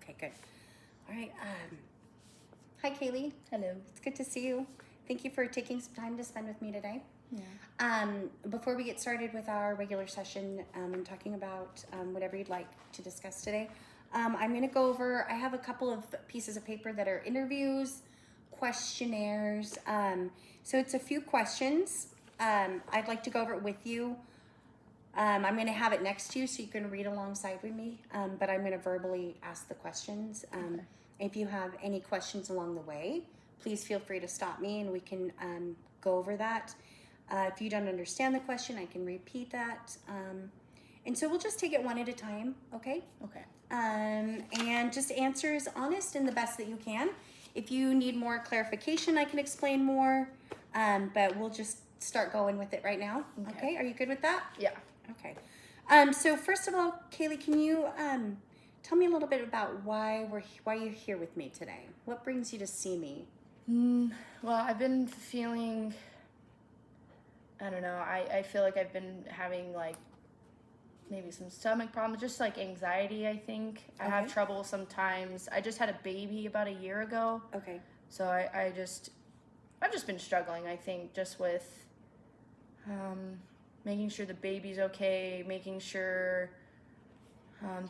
Okay, good. All right. Hi, Kaylee. Hello. It's good to see you. Thank you for taking some time to spend with me today. Yeah. Before we get started with our regular session and talking about whatever you'd like to discuss today, I'm going to go over, I have a couple of pieces of paper that are interviews, questionnaires. So it's a few questions. I'd like to go over it with you. I'm going to have it next to you so you can read alongside with me, but I'm going to verbally ask the questions. Okay. If you have any questions along the way, please feel free to stop me and we can go over that. If you don't understand the question, I can repeat that. And so we'll just take it one at a time, okay? Okay. And just answer as honest and the best that you can. If you need more clarification, I can explain more, but we'll just start going with it right now. Okay? Are you good with that? Yeah. Okay. So first of all, Kaylee, can you tell me a little bit about why you're here with me today? What brings you to see me? Well, I've been feeling, I don't know, I feel like I've been having like maybe some stomach problems, just like anxiety, I think. I have trouble sometimes. I just had a baby about a year ago. Okay. So I've just been struggling, I think, just with making sure the baby's okay, making sure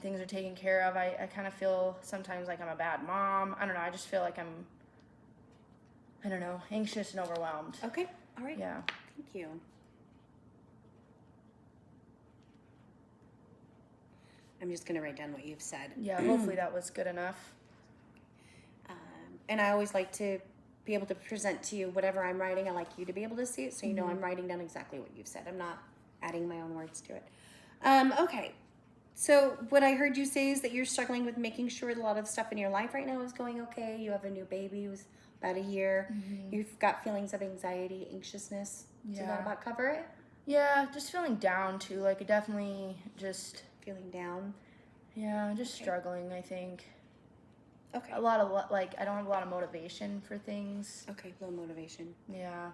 things are taken care of. I kind of feel sometimes like I'm a bad mom. I don't know. I just feel like I'm, I don't know, anxious and overwhelmed. Okay. All right. Yeah. Thank you. I'm just going to write down what you've said. Yeah, hopefully that was good enough. And I always like to be able to present to you whatever I'm writing. I like you to be able to see it so you know I'm writing down exactly what you've said. I'm not adding my own words to it. Okay. So what I heard you say is that you're struggling with making sure a lot of stuff in your life right now is going okay. You have a new baby who's about a year. You've got feelings of anxiety, anxiousness. Yeah. Does that about cover it? Yeah, just feeling down too. Like definitely just Feeling down? yeah, just struggling, I think. Okay. A lot of like I don't have a lot of motivation for things. Okay, low motivation. Yeah.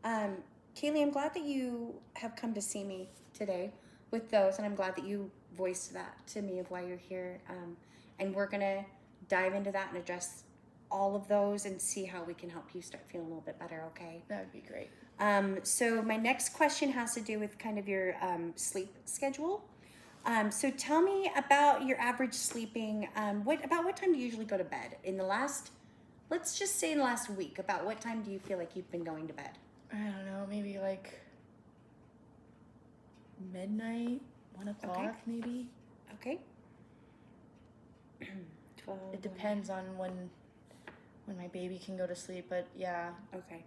Kaylee, I'm glad that you have come to see me today with those, and I'm glad that you voiced that to me of why you're here. And we're gonna dive into that and address all of those and see how we can help you start feeling a little bit better, okay? That would be great. So my next question has to do with kind of your sleep schedule. So tell me about your average sleeping. What time do you usually go to bed? Let's just say in the last week, about what time do you feel like you've been going to bed? I don't know, maybe like midnight, 1 o'clock, maybe. Okay. 12. It depends on when my baby can go to sleep, but yeah. Okay.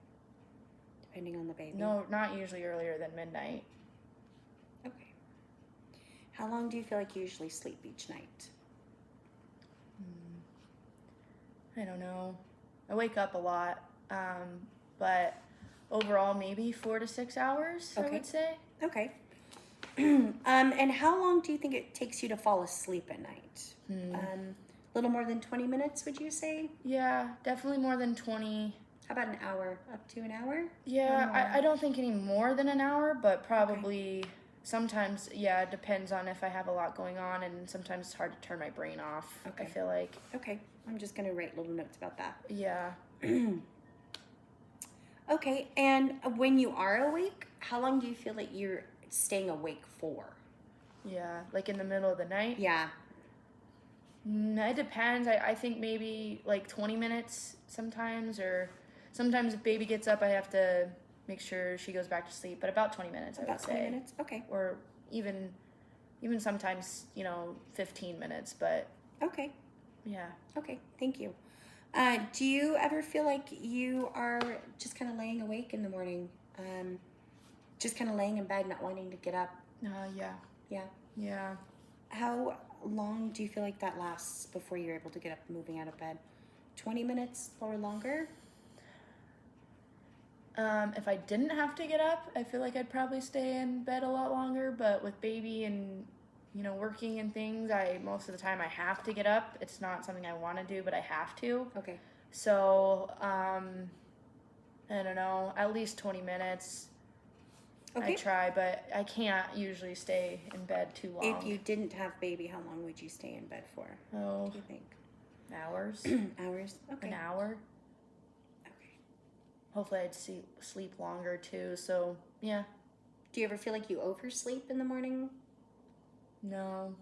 Depending on the baby. No, not usually earlier than midnight. Okay. How long do you feel like you usually sleep each night? I don't know. I wake up a lot, but overall maybe 4 to 6 hours, I would say. Okay. And how long do you think it takes you to fall asleep at night? A little more than 20 minutes, would you say? Yeah, definitely more than 20. How about an hour? Up to an hour? Yeah, I don't think any more than an hour, but probably sometimes, yeah, it depends on if I have a lot going on, and sometimes it's hard to turn my brain off, I feel like. Okay, I'm just going to write little notes about that. Yeah. Okay, and when you are awake, how long do you feel like you're staying awake for? Yeah, like in the middle of the night? Yeah. It depends. I think maybe like 20 minutes sometimes, or sometimes if baby gets up, I have to make sure she goes back to sleep, but about 20 minutes, I would say. 20 minutes? Okay. Or even sometimes, 15 minutes, but... Okay. Yeah. Okay, thank you. Do you ever feel like you are just kind of laying awake in the morning? Just kind of laying in bed, not wanting to get up? Yeah. Yeah? Yeah. How long do you feel like that lasts before you're able to get up and moving out of bed? 20 minutes or longer? If I didn't have to get up, I feel like I'd probably stay in bed a lot longer, but with baby and working and things, most of the time I have to get up. It's not something I want to do, but I have to. Okay. So, I don't know, at least 20 minutes. Okay. I try, but I can't usually stay in bed too long. If you didn't have baby, how long would you stay in bed for? Oh, What do you think? hours. Hours? Okay. An hour. Okay. Hopefully I'd sleep longer too, so yeah. Do you ever feel like you oversleep in the morning? No.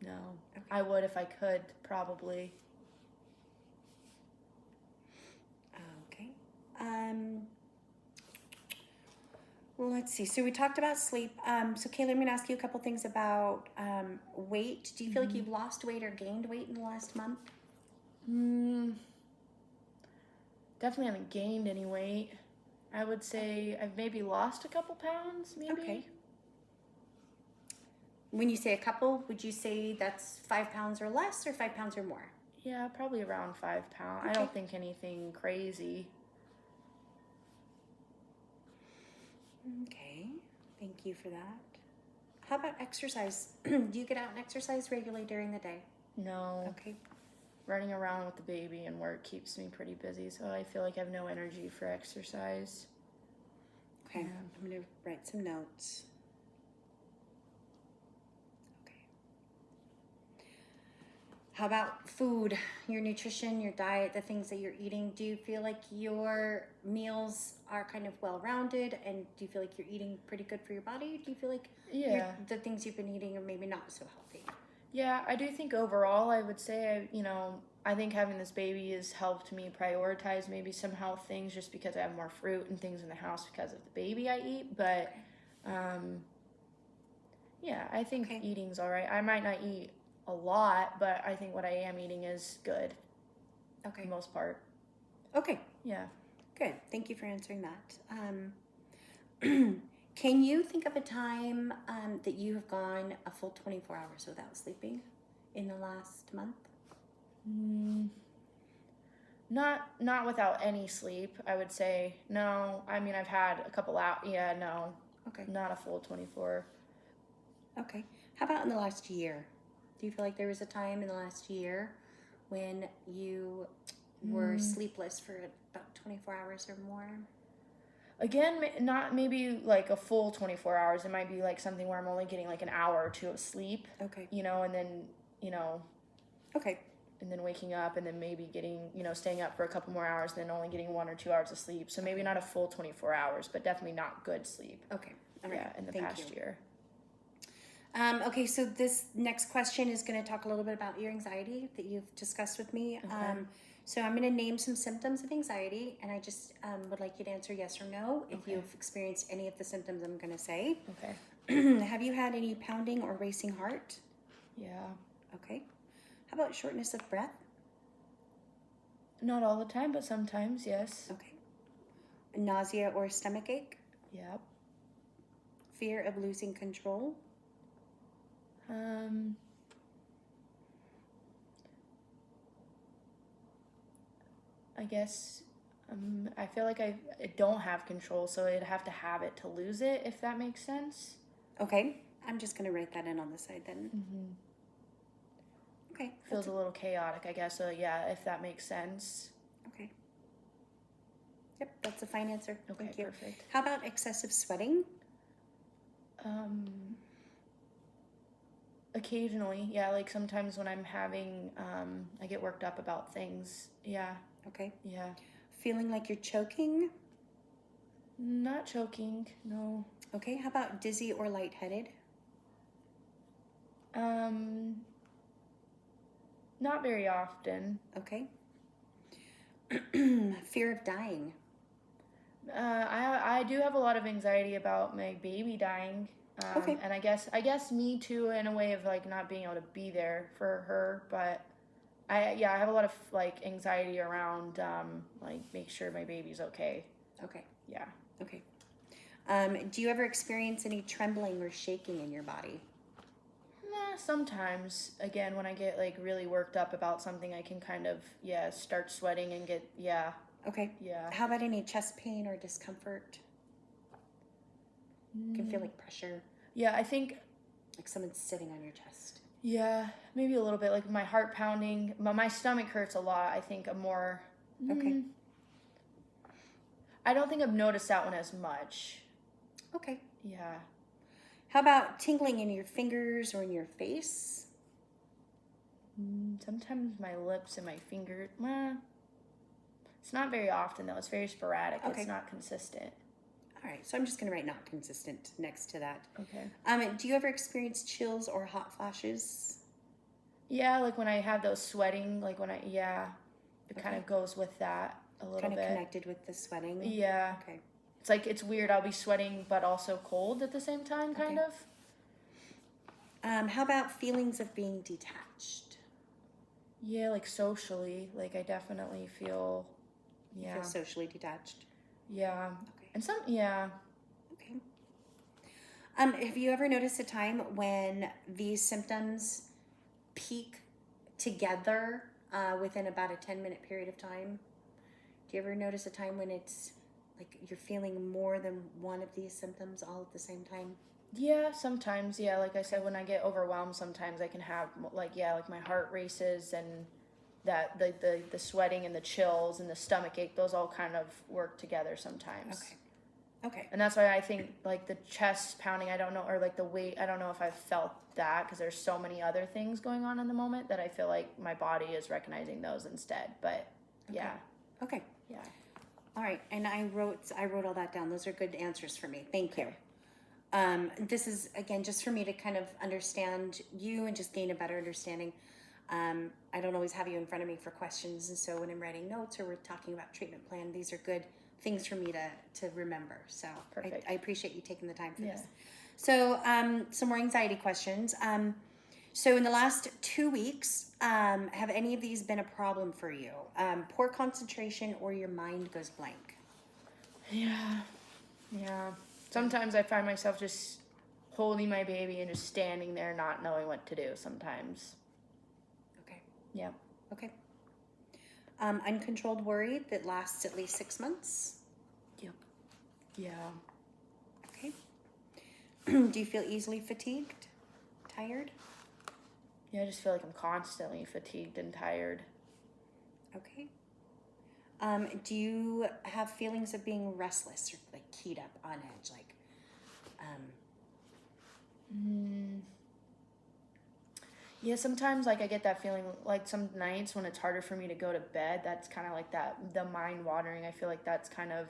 No. Okay. I would if I could, probably. Okay. Well, let's see. So we talked about sleep. So Kayla, I'm going to ask you a couple things about weight. Do you feel like you've lost weight or gained weight in the last month? Definitely haven't gained any weight. I would say I've maybe lost a couple pounds, maybe. Okay. When you say a couple, would you say that's 5 pounds or less or 5 pounds or more? Yeah, probably around 5 pounds. Okay. I don't think anything crazy. Okay. Thank you for that. How about exercise? Do you get out and exercise regularly during the day? No. Okay. Running around with the baby and work keeps me pretty busy, so I feel like I have no energy for exercise. Okay. Yeah. I'm going to write some notes. Okay. How about food, your nutrition, your diet, the things that you're eating? Do you feel like your meals are kind of well-rounded, and do you feel like you're eating pretty good for your body? Do you feel like the things you've been eating are maybe not so healthy? Yeah, I do think overall, I would say, I think having this baby has helped me prioritize maybe some health things just because I have more fruit and things in the house because of the baby I eat. But, yeah, I think eating's all right. I might not eat a lot, but I think what I am eating is good. Okay. For the most part. Okay. Yeah. Good. Thank you for answering that. Can you think of a time that you have gone a full 24 hours without sleeping in the last month? Not without any sleep, I would say. No, I mean, I've had a couple out. Yeah, no. Okay. Not a full 24. Okay. How about in the last year? Do you feel like there was a time in the last year when you were sleepless for about 24 hours or more? Again, not maybe like a full 24 hours. It might be like something where I'm only getting like an hour or two of sleep. Okay. And then, Okay. and then waking up and then maybe getting, staying up for a couple more hours, then only getting 1 or 2 hours of sleep. So maybe not a full 24 hours, but definitely not good sleep. Okay. All right. Yeah, in the Thank past you. year. Okay, so this next question is going to talk a little bit about your anxiety that you've discussed with me. Okay. So I'm going to name some symptoms of anxiety, and I just would like you to answer yes or no if you've experienced any of the symptoms I'm going to say. Okay. Have you had any pounding or racing heart? Yeah. Okay. How about shortness of breath? Not all the time, but sometimes, yes. Okay. Nausea or stomach ache? Yep. Fear of losing control? I guess I feel like I don't have control, so I'd have to have it to lose it, if that makes sense. Okay. I'm just going to write that in on the side then. Okay. Feels a little chaotic, I guess. So yeah, if that makes sense. Okay. Yep, that's a fine answer. Okay, Thank you. perfect. How about excessive sweating? Occasionally, yeah, like sometimes when I'm having, I get worked up about things. Yeah. Okay. Yeah. Feeling like you're choking? Not choking, no. Okay. How about dizzy or lightheaded? Not very often. Okay. Fear of dying? I do have a lot of anxiety about my baby dying. Okay. And I guess me too, in a way of like not being able to be there for her, but I have a lot of like anxiety around like make sure my baby's okay. Okay. Yeah. Okay. Do you ever experience any trembling or shaking in your body? Sometimes, again, when I get like really worked up about something, I can kind of start sweating and get Okay. Yeah. How about any chest pain or discomfort? You can feel like pressure, Yeah, I think like someone's sitting on your chest. yeah, maybe a little bit, like my heart pounding. My stomach hurts a lot. I think I'm more Okay. I don't think I've noticed that one as much. Okay. Yeah. How about tingling in your fingers or in your face? Sometimes my lips and my finger. It's not very often though. It's very sporadic. Okay. It's not consistent. All right, so I'm just going to write not consistent next to that. Okay. Do you ever experience chills or hot flashes? Yeah, like when I have those sweating, like when it kind of goes with that a little Kind bit. of connected with the sweating? Yeah. Okay. It's like, it's weird. I'll be sweating, but also cold at the same time, kind of. How about feelings of being detached? Yeah, like socially. Like I definitely feel, You feel socially detached? Yeah. Okay. And Okay. Have you ever noticed a time when these symptoms peak together within about a 10-minute period of time? Do you ever notice a time when it's like you're feeling more than one of these symptoms all at the same time? Yeah, sometimes. Yeah, like I said, when I get overwhelmed, sometimes I can have like my heart races and that the sweating and the chills and the stomach ache, those all kind of work together sometimes. Okay. And that's why I think like the chest pounding, I don't know, or like the weight, I don't know if I've felt that because there's so many other things going on in the moment that I feel like my body is recognizing those instead. But yeah. Okay. Yeah. All right. And I wrote all that down. Those are good answers for me. Thank you. This is, again, just for me to kind of understand you and just gain a better understanding. I don't always have you in front of me for questions. And so when I'm writing notes or we're talking about treatment plan, these are good things for me to remember. So Perfect. I appreciate you taking the time for this. So some more anxiety questions. So in the last 2 weeks, have any of these been a problem for you? Poor concentration or your mind goes blank? Yeah. Sometimes I find myself just holding my baby and just standing there not knowing what to do sometimes. Okay. Yeah. Okay. Uncontrolled worry that lasts at least 6 months? Yep. Yeah. Okay. Do you feel easily fatigued? Tired? Yeah, I just feel like I'm constantly fatigued and tired. Okay. Do you have feelings of being restless or like keyed up on edge? Like, Yeah, sometimes like I get that feeling like some nights when it's harder for me to go to bed, that's kind of like the mind wandering. I feel like that's kind of,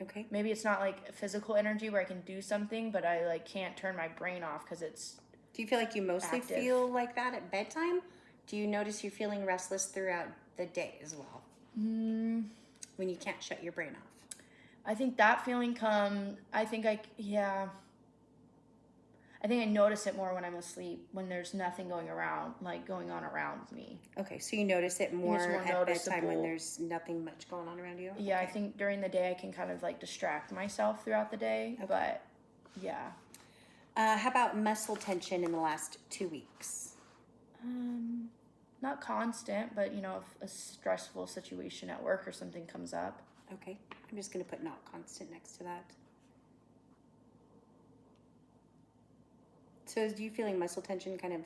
okay. maybe it's not like physical energy where I can do something, but I like can't turn my brain off because it's Do you feel like you mostly active. feel like that at bedtime? Do you notice you're feeling restless throughout the day as well? When you can't shut your brain off? I think that feeling I think I notice it more when I'm asleep, when there's nothing going on around me. Okay, so you notice it more at bedtime noticeable. when there's nothing much going on around you? Yeah, Okay. I think during the day I can kind of like distract myself throughout the day, but yeah. How about muscle tension in the last 2 weeks? Not constant, but if a stressful situation at work or something comes up. Okay, I'm just going to put not constant next to that. So is you feeling muscle tension kind of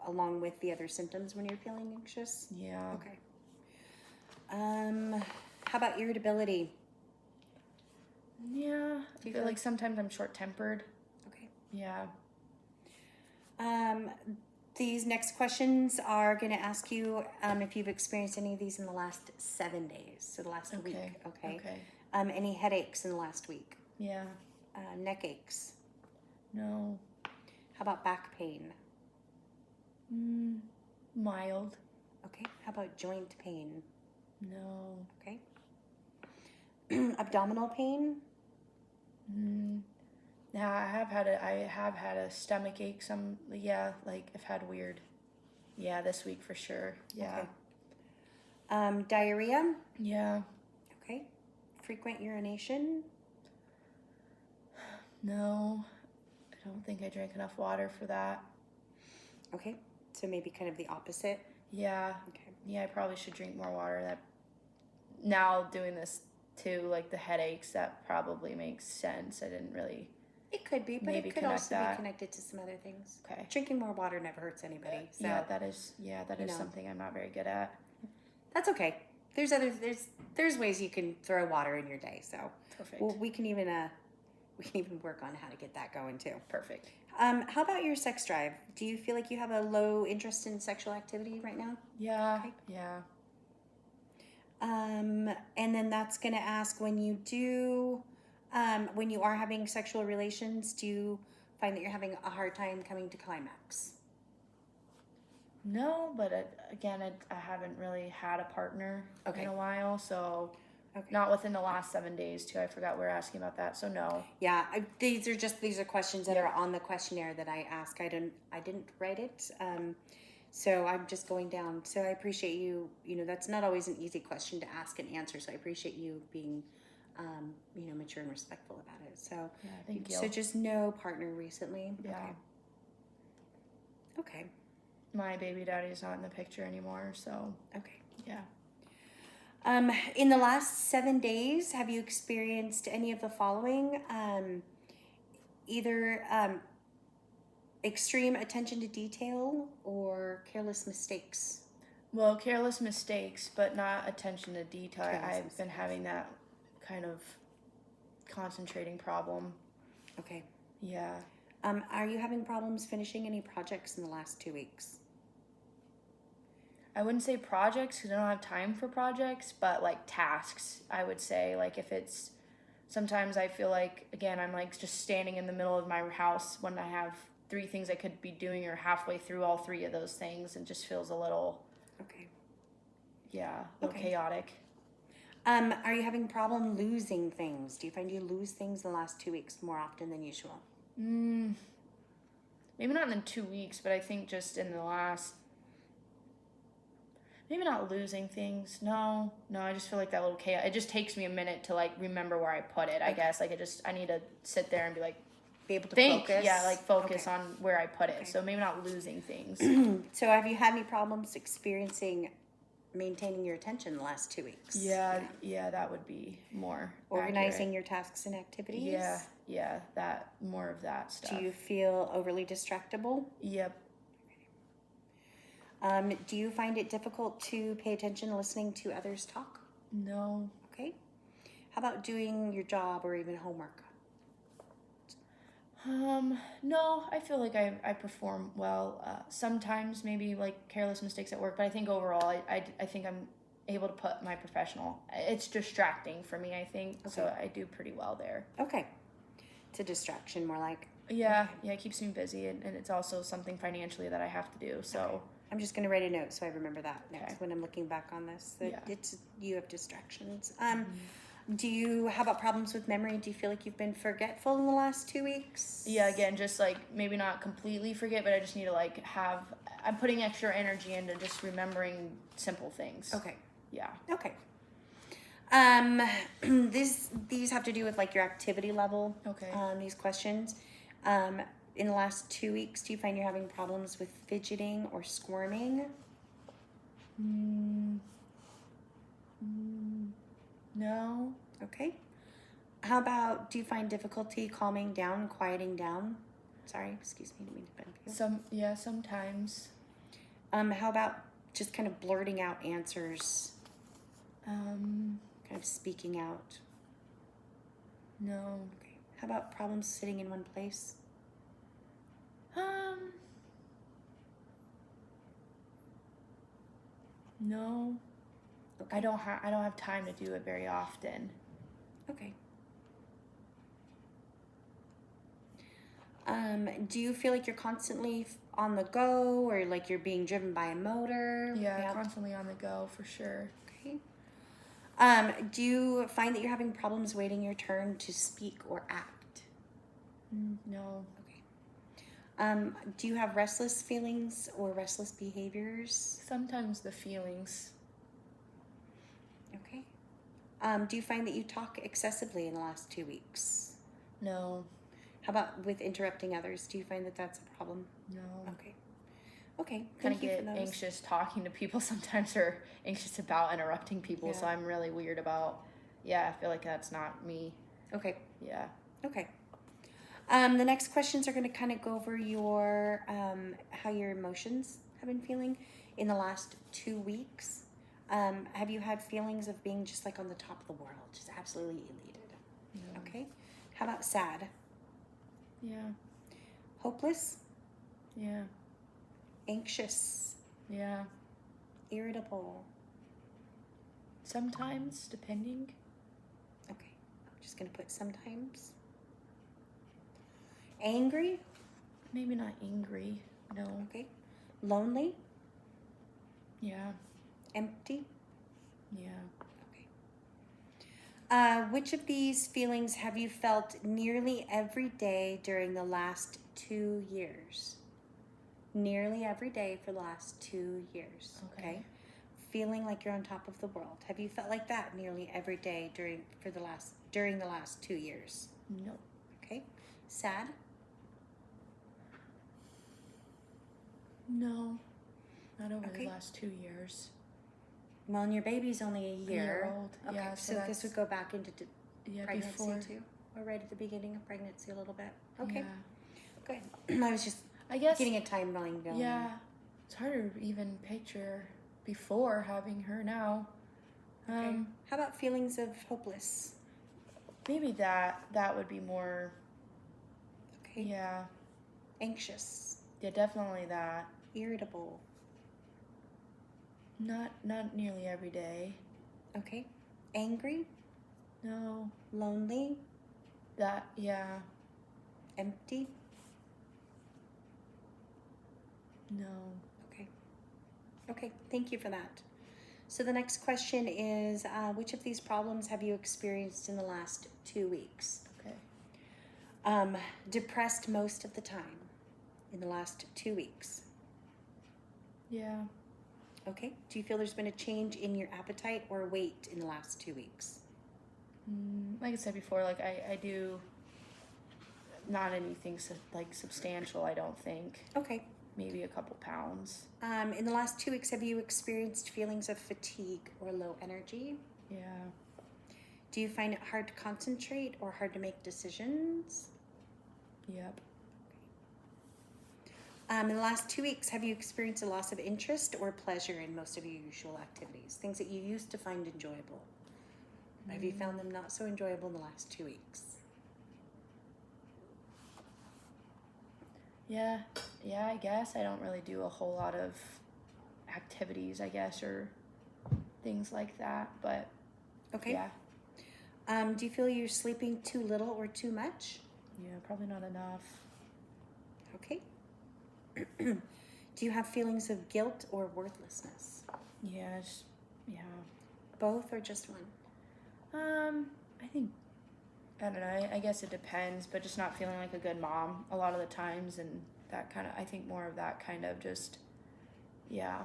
along with the other symptoms when you're feeling anxious? Yeah. Okay. How about irritability? Yeah. I feel like sometimes I'm short-tempered. Okay. Yeah. These next questions are going to ask you if you've experienced any of these in the last 7 days, so the last week. Okay. Any headaches in the last week? Yeah. Neck aches? No. How about back pain? Mild. Okay. How about joint pain? No. Okay. Abdominal pain? Yeah, I have had a stomach ache. Like I've had weird. Yeah, this week for sure. Yeah. Okay. Diarrhea? Yeah. Okay. Frequent urination? No, I don't think I drank enough water for that. Okay. So maybe kind of the opposite? Yeah. Okay. Yeah, I probably should drink more water. That now doing this too, like the headaches, that probably makes sense. I didn't really. It could be, but maybe it could connect also that. be connected to some other things. Okay. Drinking more water never hurts anybody. So Yeah, that is something I'm not very good at. That's okay. There's ways you can throw water in your day. So Perfect. we can even we can even work on how to get that going too. Perfect. How about your sex drive? Do you feel like you have a low interest in sexual activity right now? Yeah. Okay. Yeah. And then that's going to ask when you are having sexual relations, do you find that you're having a hard time coming to climax? No, but I haven't really had a partner in a while, so not within the last 7 days too. I forgot we were asking about that, so no. Yeah, these are questions that are on the questionnaire that I ask. I didn't write it, so I'm just going down. So I appreciate you. You know, that's not always an easy question to ask and answer. So I appreciate you being, mature and respectful about it. So yeah, thank you. So just no partner recently. Yeah. Okay. My baby daddy's not in the picture anymore, so Okay. yeah. In the last 7 days, have you experienced any of the following? Either extreme attention to detail or careless mistakes? Well, careless mistakes, but not attention to detail. I've been having that kind of concentrating problem. Okay. Yeah. Are you having problems finishing any projects in the last 2 weeks? I wouldn't say projects because I don't have time for projects, but like tasks, I would say. Like if it's, sometimes I feel like, again, I'm like just standing in the middle of my house when I have 3 things I could be doing or halfway through all 3 of those things, and just feels a little, a little chaotic. Are you having problem losing things? Do you find you lose things in the last 2 weeks more often than usual? Maybe not in the 2 weeks, but I think just in the last, maybe not losing things. No, I just feel like that little chaos. It just takes me a minute to like remember where I put it. I guess like I need to sit there and be like, be able to think, focus. yeah, like focus on where I put it. So maybe not losing things. So have you had any problems maintaining your attention the last 2 weeks? Yeah, that would be more organizing accurate. your tasks and activities? Yeah, that, more of that stuff. Do you feel overly distractible? Yep. Do you find it difficult to pay attention listening to others talk? No. Okay. How about doing your job or even homework? No, I feel like I perform well. Sometimes maybe like careless mistakes at work, but I think overall I think I'm able to put my professional. It's distracting for me, I think. Okay. So I do pretty well there. Okay. It's a distraction more like. Yeah, it keeps me busy, and it's also something financially that I have to do. So okay. I'm just going to write a note so I remember that next when I'm looking back on this. That you have distractions. Do you have problems with memory? Do you feel like you've been forgetful in the last 2 weeks? Yeah, again, just like maybe not completely forget, but I just need to like I'm putting extra energy into just remembering simple things. Okay. Yeah. Okay. These have to do with like your activity level. Okay. These questions. In the last 2 weeks, do you find you're having problems with fidgeting or squirming? No. Okay. How about, do you find difficulty calming down, quieting down? Sorry, excuse me, I didn't mean to offend you. Sometimes. How about just kind of blurting out answers? Kind of speaking out? No. Okay. How about problems sitting in one place? No. Okay. I don't have time to do it very often. Okay. Do you feel like you're constantly on the go or like you're being driven by a motor? Yeah, constantly on the go for sure. Okay. Do you find that you're having problems waiting your turn to speak or act? No. Okay. Do you have restless feelings or restless behaviors? Sometimes the feelings. Okay. Do you find that you talk excessively in the last 2 weeks? No. How about with interrupting others? Do you find that that's a problem? No. Okay. Okay. Kind of get anxious talking to people sometimes, or anxious about interrupting people. Yeah. So I'm really weird about. Yeah, I feel like that's not me. Okay. Yeah. Okay. The next questions are going to kind of go over your how your emotions have been feeling in the last 2 weeks. Have you had feelings of being just like on the top of the world, just absolutely elated? No. Okay. How about sad? Yeah. Hopeless? Yeah. Anxious? Yeah. Irritable? Sometimes, depending. Okay, I'm just gonna put sometimes. Angry? Maybe not angry. No. Okay. Lonely? Yeah. Empty? Yeah. Okay. Which of these feelings have you felt nearly every day during the last 2 years? Nearly every day for the last 2 years. Okay. Feeling like you're on top of the world. Have you felt like that nearly every day during the last 2 years? No. Okay. Sad? No. Not over Okay. the last 2 years. Well, and your baby's only a year old. Okay, Yeah, so this would go back into pregnancy before. too, or right at the beginning of pregnancy a little bit. Okay, Yeah. good. I was just I guess. getting a timeline going. Yeah. It's harder to even picture before having her now. Okay. How about feelings of hopeless? Maybe that would be more. Okay. Yeah. Anxious. Yeah, definitely that. Irritable. Not nearly every day. Okay. Angry. No. Lonely. That, yeah. Empty. No. Okay. Okay, thank you for that. So the next question is, which of these problems have you experienced in the last 2 weeks? Okay. Depressed most of the time in the last 2 weeks. Yeah. Okay. Do you feel there's been a change in your appetite or weight in the last 2 weeks? Like I said before, like I do not anything like substantial, I don't think. Okay. Maybe a couple pounds. In the last 2 weeks, have you experienced feelings of fatigue or low energy? Yeah. Do you find it hard to concentrate or hard to make decisions? Yep. In the last 2 weeks, have you experienced a loss of interest or pleasure in most of your usual activities? Things that you used to find enjoyable. Have you found them not so enjoyable in the last 2 weeks? Yeah, I guess I don't really do a whole lot of activities, I guess, or things like that, but Okay. yeah. Do you feel you're sleeping too little or too much? Yeah, probably not enough. Okay. Do you have feelings of guilt or worthlessness? Yeah, Both or just one? I think, I don't know, I guess it depends, but just not feeling like a good mom a lot of the times, and that kind of, I think more of that kind of just, yeah.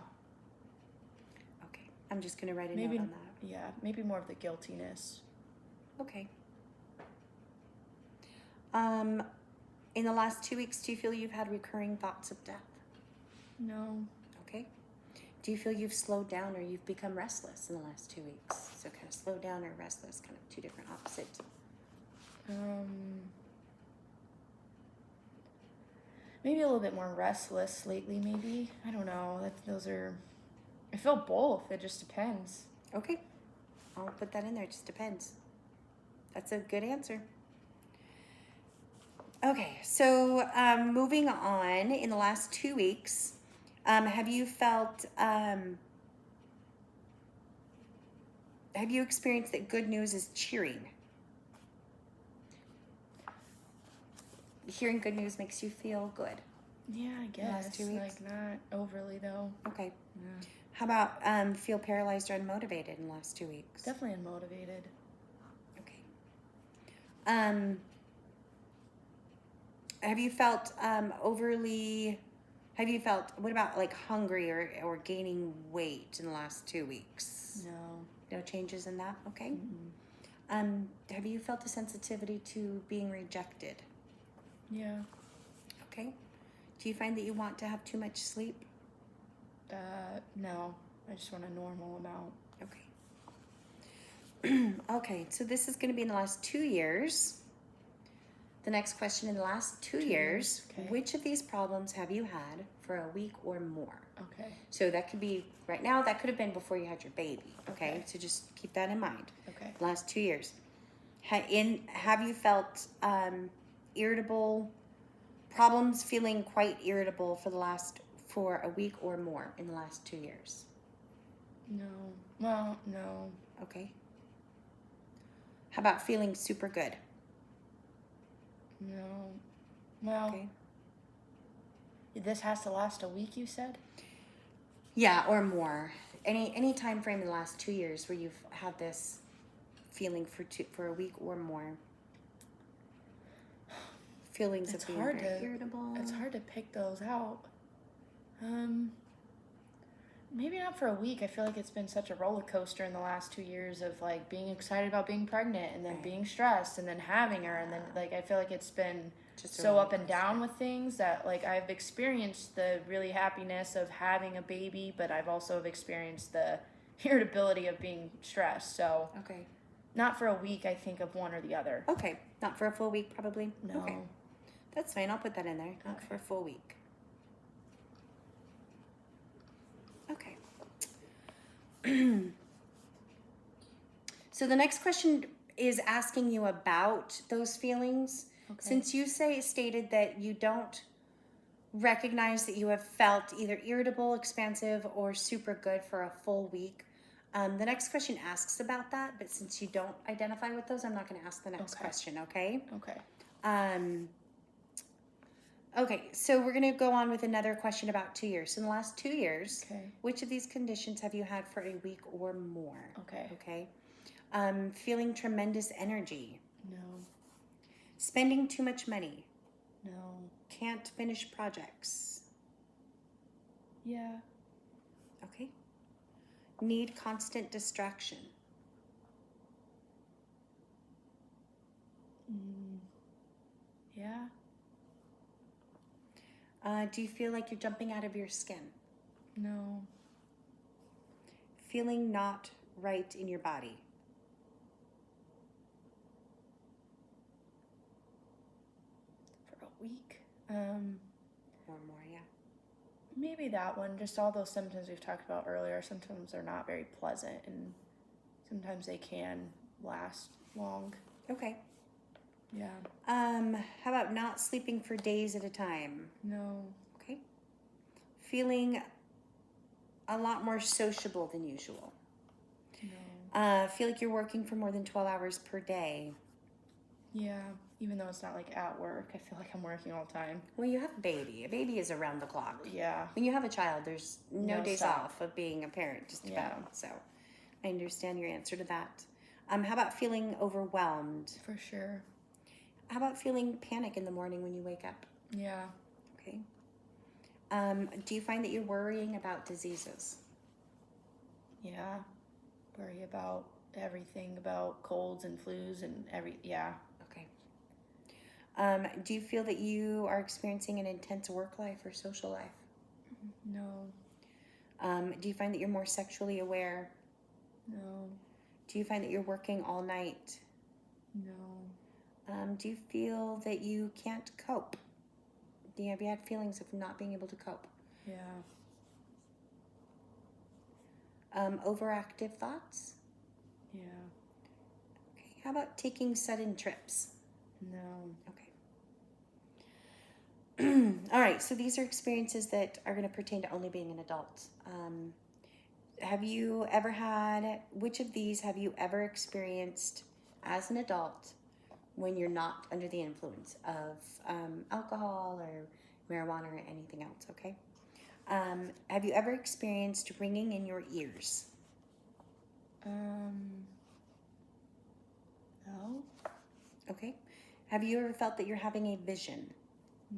Okay. I'm just going to write a Maybe, note on that. yeah, maybe more of the guiltiness. Okay. In the last 2 weeks, do you feel you've had recurring thoughts of death? No. Okay. Do you feel you've slowed down or you've become restless in the last 2 weeks? So kind of slow down or restless, kind of two different opposite. Maybe a little bit more restless lately, maybe. I don't know. I feel both. It just depends. Okay. I'll put that in there. It just depends. That's a good answer. Okay, so moving on, in the last 2 weeks, have you experienced that good news is cheering? Hearing good news makes you feel good. Yeah, I guess. Last 2 weeks? Like, not overly, though. Okay. Yeah. How about feel paralyzed or unmotivated in the last 2 weeks? Definitely unmotivated. Okay. Have you felt what about like hungry or gaining weight in the last 2 weeks? No. No changes in that? Okay. Mm-hmm. Have you felt a sensitivity to being rejected? Yeah. Okay. Do you find that you want to have too much sleep? No. I just want a normal amount. Okay. Okay, so this is going to be in the last 2 years. The next question, in the last 2 years, okay. Which of these problems have you had for a week or more? Okay. So that could be right now, that could have been before you had your baby. Okay. So just keep that in mind. Okay. The last 2 years. Have you felt irritable, problems feeling quite irritable for a week or more in the last 2 years? No. Well, no. Okay. How about feeling super good? No. Well, Okay. this has to last a week, you said? Yeah, or more. Any time frame in the last 2 years where you've had this feeling for a week or more. Feelings It's of being hard very to irritable. It's hard to pick those out. Maybe not for a week. I feel like it's been such a roller coaster in the last 2 years of like being excited about being pregnant and then Right. being stressed and then having her and then like I feel like it's been Just a so roller up and down with things that like I've experienced the really happiness of having a baby, but I've also experienced the irritability of being stressed. So Okay. not for a week, I think of one or the other. Okay. Not for a full week, probably. No. Okay. That's fine. I'll put that in there. Not Okay. for a full week. Okay. So the next question is asking you about those feelings. Okay. Since you stated that you don't recognize that you have felt either irritable, expansive, or super good for a full week, the next question asks about that. But since you don't identify with those, I'm not going to ask the next Okay. question. Okay. Okay. Okay, so we're going to go on with another question about 2 years. So in the last 2 years, Okay. which of these conditions have you had for a week or more? Okay. Okay. Feeling tremendous energy. No. Spending too much money. No. Can't finish projects. Yeah. Okay. Need constant distraction. Yeah. Do you feel like you're jumping out of your skin? No. Feeling not right in your body. For a week. Or more, yeah. Maybe that one. Just all those symptoms we've talked about earlier. Sometimes they're not very pleasant, and sometimes they can last long. Okay. Yeah. How about not sleeping for days at a time? No. Okay. Feeling a lot more sociable than usual. No. Feel like you're working for more than 12 hours per day. Yeah. Even though it's not like at work, I feel like I'm working all the time. Well, you have a baby. A baby is around the clock. Yeah. When you have a child, there's no days stop. off of being a parent, just Yeah. about. So I understand your answer to that. How about feeling overwhelmed? For sure. How about feeling panic in the morning when you wake up? Yeah. Okay. Do you find that you're worrying about diseases? Yeah. Worry about everything, about colds and flus and yeah. Okay. Do you feel that you are experiencing an intense work life or social life? No. Do you find that you're more sexually aware? No. Do you find that you're working all night? No. Do you feel that you can't cope? Have you had feelings of not being able to cope? Yeah. Overactive thoughts? Yeah. Okay. How about taking sudden trips? No. Okay. All right. So these are experiences that are going to pertain to only being an adult. Have you ever which of these have you ever experienced as an adult when you're not under the influence of alcohol or marijuana or anything else? Okay. Have you ever experienced ringing in your ears? No. Okay. Have you ever felt that you're having a vision?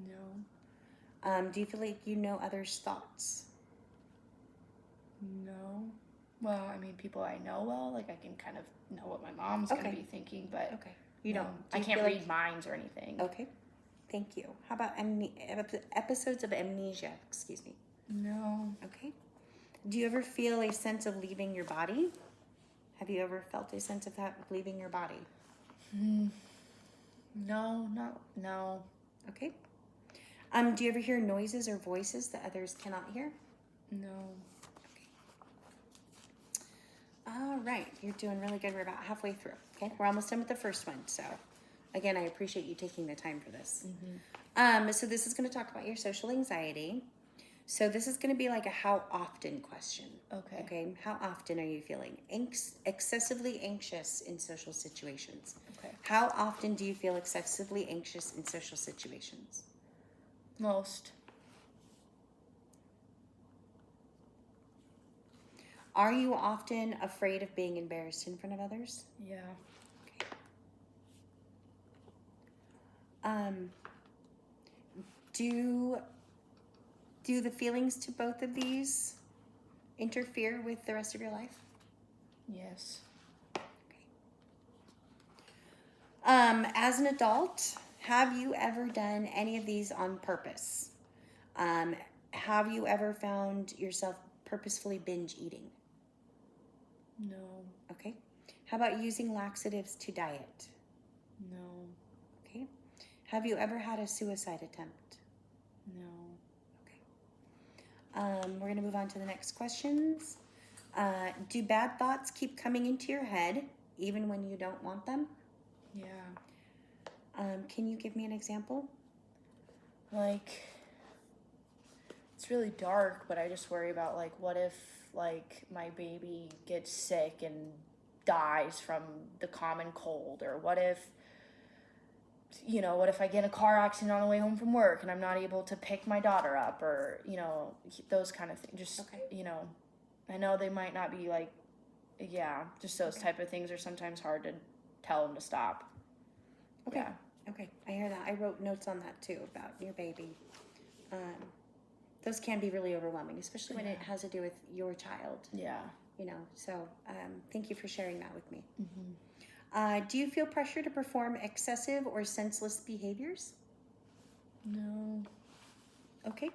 No. Do you feel like you know others' thoughts? No. Well, I mean, people I know well, like I can kind of know what my mom's Okay. gonna be thinking, but Okay. You no, don't. I you can't feel read like- minds or anything. Okay. Thank you. How about episodes of amnesia? Excuse me. No. Okay. Do you ever feel a sense of leaving your body? Have you ever felt a sense of that leaving your body? No. Okay. Do you ever hear noises or voices that others cannot hear? No. All All right, you're doing really good. We're about halfway through. Okay, we're almost done with the first one. So, again, I appreciate you taking the time for this. So this is going to talk about your social anxiety. So this is going to be like a how often question. Okay. Okay. How often are you feeling excessively anxious in social situations? Okay. How often do you feel excessively anxious in social situations? Most. Are you often afraid of being embarrassed in front of others? Yeah. Okay. Do the feelings to both of these interfere with the rest of your life? Yes. As an adult, have you ever done any of these on purpose? Have you ever found yourself purposefully binge eating? No. Okay. How about using laxatives to diet? No. Okay. Have you ever had a suicide attempt? No. Okay. We're going to move on to the next questions. Do bad thoughts keep coming into your head even when you don't want them? Yeah. Can you give me an example? Like, it's really dark, but I just worry about, like, what if, like, my baby gets sick and dies from the common cold? Or what if, what if I get in a car accident on the way home from work and I'm not able to pick my daughter up? Or, those kind of things. Just, Okay. I know they might not be, like, just those type of things are sometimes hard to tell them to stop. Okay. Yeah. Okay, I hear that. I wrote notes on that too about your baby. Those can be really overwhelming, especially when it has to do with your child. Yeah. So thank you for sharing that with me. Mm-hmm. Do you feel pressure to perform excessive or senseless behaviors? No. Okay.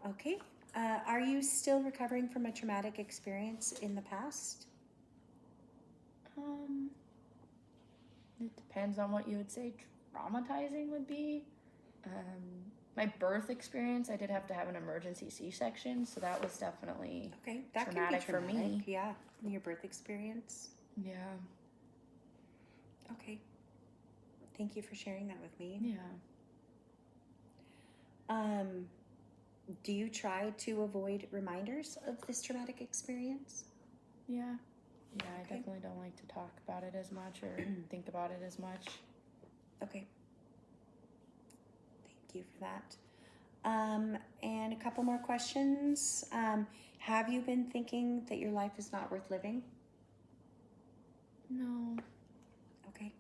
Okay. Are you still recovering from a traumatic experience in the past? It depends on what you would say traumatizing would be. My birth experience, I did have to have an emergency C-section, so that was definitely That traumatic can be traumatic for me. Yeah, your birth experience. Yeah. Okay. Thank you for sharing that with me. Yeah. Do you try to avoid reminders of this traumatic experience? Yeah. Yeah, I Okay. definitely don't like to talk about it as much or think about it as much. Okay. Thank you for that. And a couple more questions. Have you been thinking that your life is not worth living? No. Okay.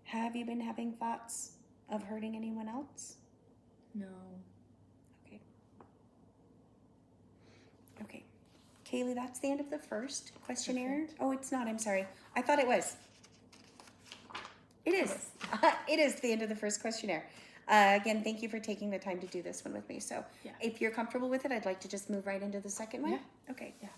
Have you been having thoughts of hurting anyone else? No. Okay. Okay. Kaylee, that's the end of the first questionnaire. Perfect. Oh, it's not. I'm sorry. I thought it was. It is. It is the end of the first questionnaire. Again, thank you for taking the time to do this one with me. So if you're comfortable with it, I'd like to just move right into the second one. Yeah. Okay. Yeah.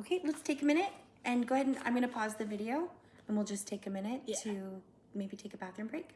Okay, let's take a minute and go ahead and I'm going to pause the video and we'll just take a minute to maybe take a bathroom break.